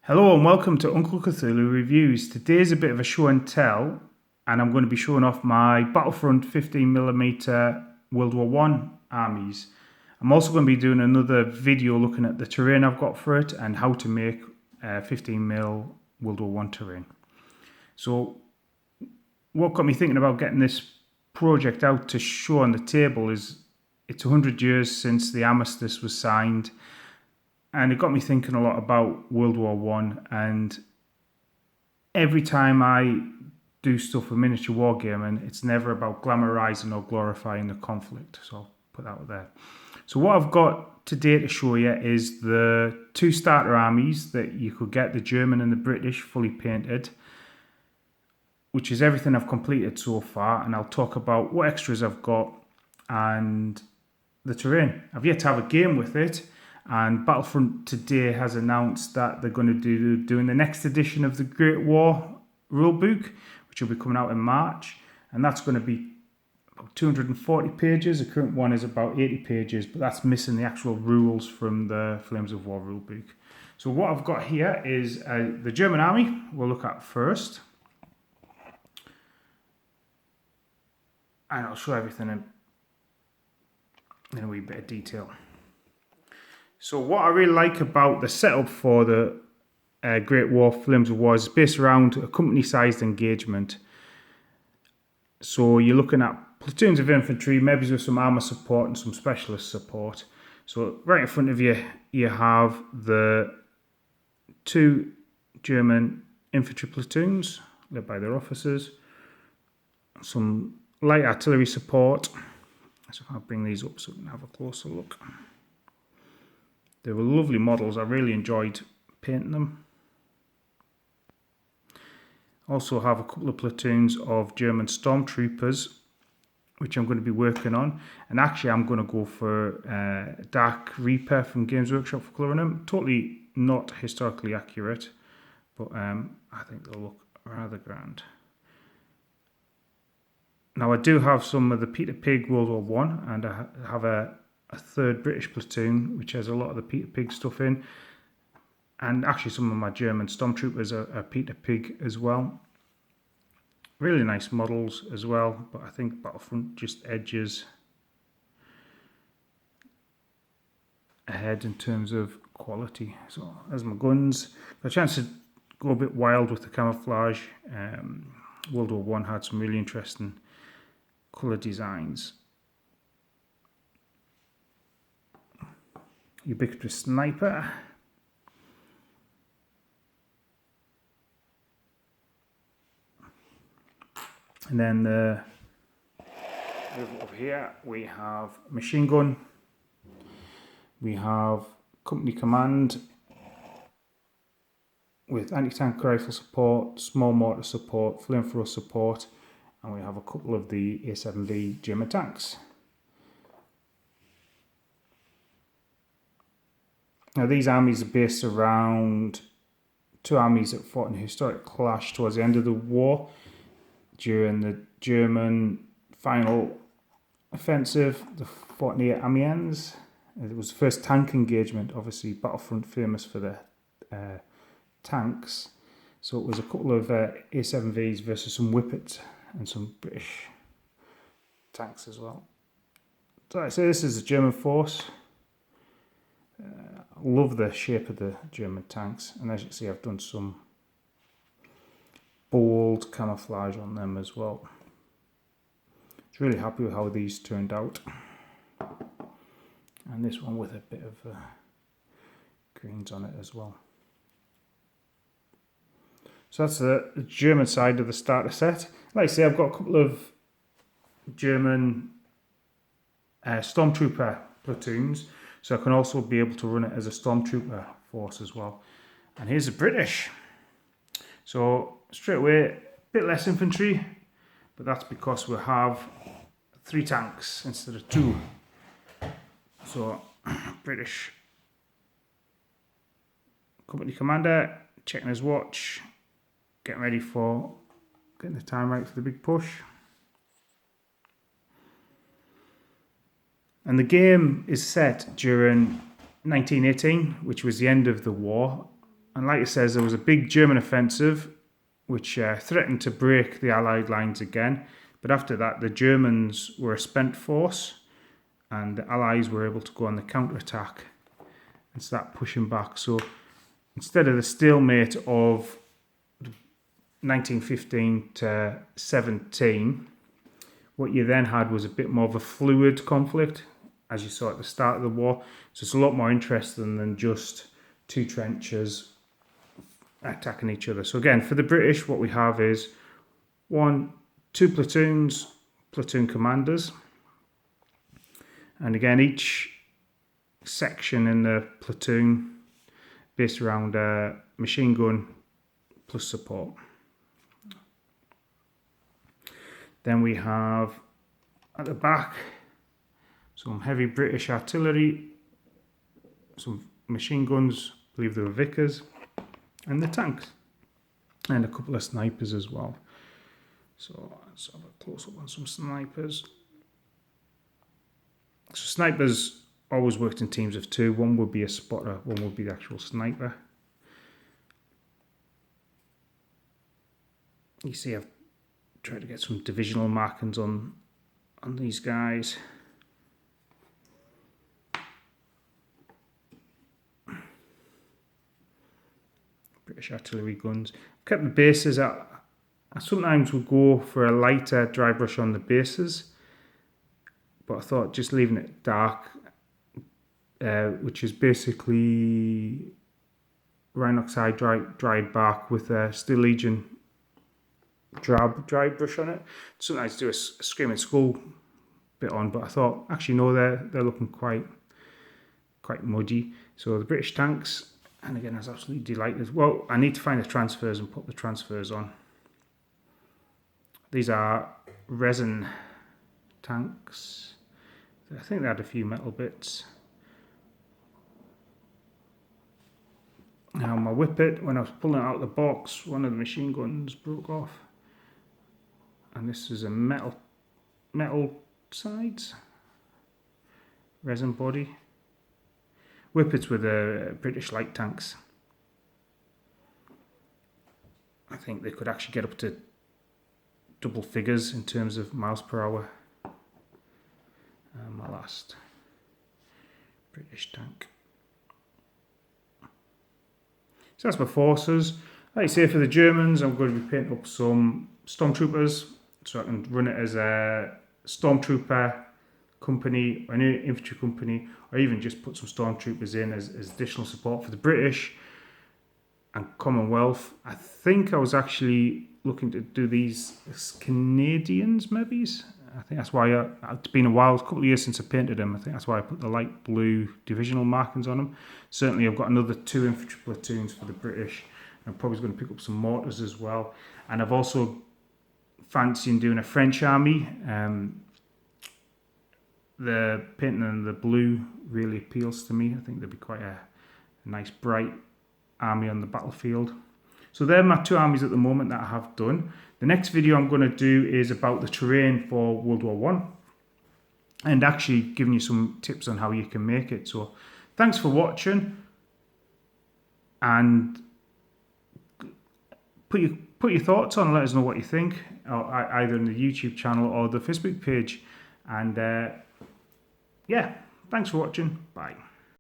Hello and welcome to Unclecthulu Reviews. Today's a bit of a show and tell, and I'm going to be showing off my Battlefront 15mm World War One armies. I'm also going to be doing another video looking at the terrain I've got for it and how to make 15mm World War One terrain. So what got me thinking about getting this project out to show on the table is it's 100 years since the armistice was signed. And it got me thinking a lot about World War One. And every time I do stuff with miniature wargaming, it's never about glamorizing or glorifying the conflict. So I'll put that out there. So what I've got today to show you is the two starter armies that you could get, the German and the British, fully painted, which is everything I've completed so far. And I'll talk about what extras I've got and the terrain. I've yet to have a game with it. And Battlefront today has announced that they're going to be doing the next edition of the Great War rulebook, which will be coming out in March. And that's going to be about 240 pages. The current one is about 80 pages, but that's missing the actual rules from the Flames of War rulebook. So what I've got here is the German army we'll look at first. And I'll show everything in a wee bit of detail. So what I really like about the setup for the Great War Flames of War is based around a company-sized engagement. So you're looking at platoons of infantry, maybe with some armour support and some specialist support. So right in front of you, you have the two German infantry platoons led by their officers, some light artillery support. So I'll bring these up so we can have a closer look. They were lovely models. I really enjoyed painting them. Also have a couple of platoons of German stormtroopers, which I'm going to be working on. And actually I'm going to go for Dark Reaper from Games Workshop for colouring them. Totally not historically accurate, but I think they'll look rather grand. Now I do have some of the Peter Pig World War One, and I have a third British platoon, which has a lot of the Peter Pig stuff in. And actually some of my German stormtroopers are Peter Pig as well. Really nice models as well, but I think Battlefront just edges ahead in terms of quality. So there's my guns. Got a chance to go a bit wild with the camouflage. World War One had some really interesting colour designs. Ubiquitous sniper. And then over here we have machine gun. We have company command with anti-tank rifle support, small mortar support, flamethrower support, and we have a couple of the A7V German tanks. Now these armies are based around two armies that fought in a historic clash towards the end of the war during the German final offensive, the fought near Amiens. It was the first tank engagement, obviously Battlefront famous for the tanks. So it was a couple of A7Vs versus some Whippets and some British tanks as well. So like I say, this is a German force. Love the shape of the German tanks, and as you can see I've done some bold camouflage on them as well. Really happy with how these turned out, and this one with a bit of greens on it as well. So that's the German side of the starter set. Like I say, I've got a couple of German stormtrooper platoons, so I can also be able to run it as a stormtrooper force as well. And here's the British. So straight away, a bit less infantry, but that's because we have 3 tanks instead of 2. So British company commander checking his watch, getting ready for getting the time right for the big push. And the game is set during 1918, which was the end of the war, And like it says, there was a big German offensive which threatened to break the Allied lines again. But after that, the Germans were a spent force, and the Allies were able to go on the counterattack and start pushing back. So instead of the stalemate of 1915 to 17, what you then had was a bit more of a fluid conflict, as you saw at the start of the war. So it's a lot more interesting than just two trenches attacking each other. So again, for the British, what we have is two platoons, platoon commanders. And again, each section in the platoon based around a machine gun plus support. Then we have at the back some heavy British artillery, some machine guns, I believe they were Vickers, and the tanks, and a couple of snipers as well. So let's have a close up on some snipers. So snipers always worked in teams of two. One would be a spotter, one would be the actual sniper. You see I've tried to get some divisional markings on these guys. British artillery guns. Kept the bases at. I sometimes would go for a lighter dry brush on the bases, but I thought just leaving it dark, which is basically Rhine oxide dried bark with a Steel Legion dry brush on it. Sometimes do a Screaming Skull bit on, but I thought actually no, they're looking quite muddy. So the British tanks, and again I was absolutely delighted. Well, I need to find the transfers and put the transfers on. These are resin tanks. I think they had a few metal bits. Now my Whippet, when I was pulling it out of the box, one of the machine guns broke off. And this is a metal sides, resin body. Whippets with the British light tanks. I think they could actually get up to double figures in terms of miles per hour. My last British tank. So that's my forces. Like I say, for the Germans, I'm going to be painting up some stormtroopers, so I can run it as a stormtrooper company or an infantry company, or even just put some stormtroopers in as additional support for the British and Commonwealth. I think I was actually looking to do these as Canadians, maybe. I think that's why it's been a while, a couple of years since I painted them. I think that's why I put the light blue divisional markings on them. Certainly I've got another 2 infantry platoons for the British. I'm probably going to pick up some mortars as well. And I've also fancying doing a French army. The painting in the blue really appeals to me. I think there'd be quite a nice bright army on the battlefield. So they're my 2 armies at the moment that I have done. The next video I'm going to do is about the terrain for World War I and actually giving you some tips on how you can make it. So thanks for watching, and put your thoughts on, let us know what you think, either in the YouTube channel or the Facebook page. And yeah, thanks for watching. Bye.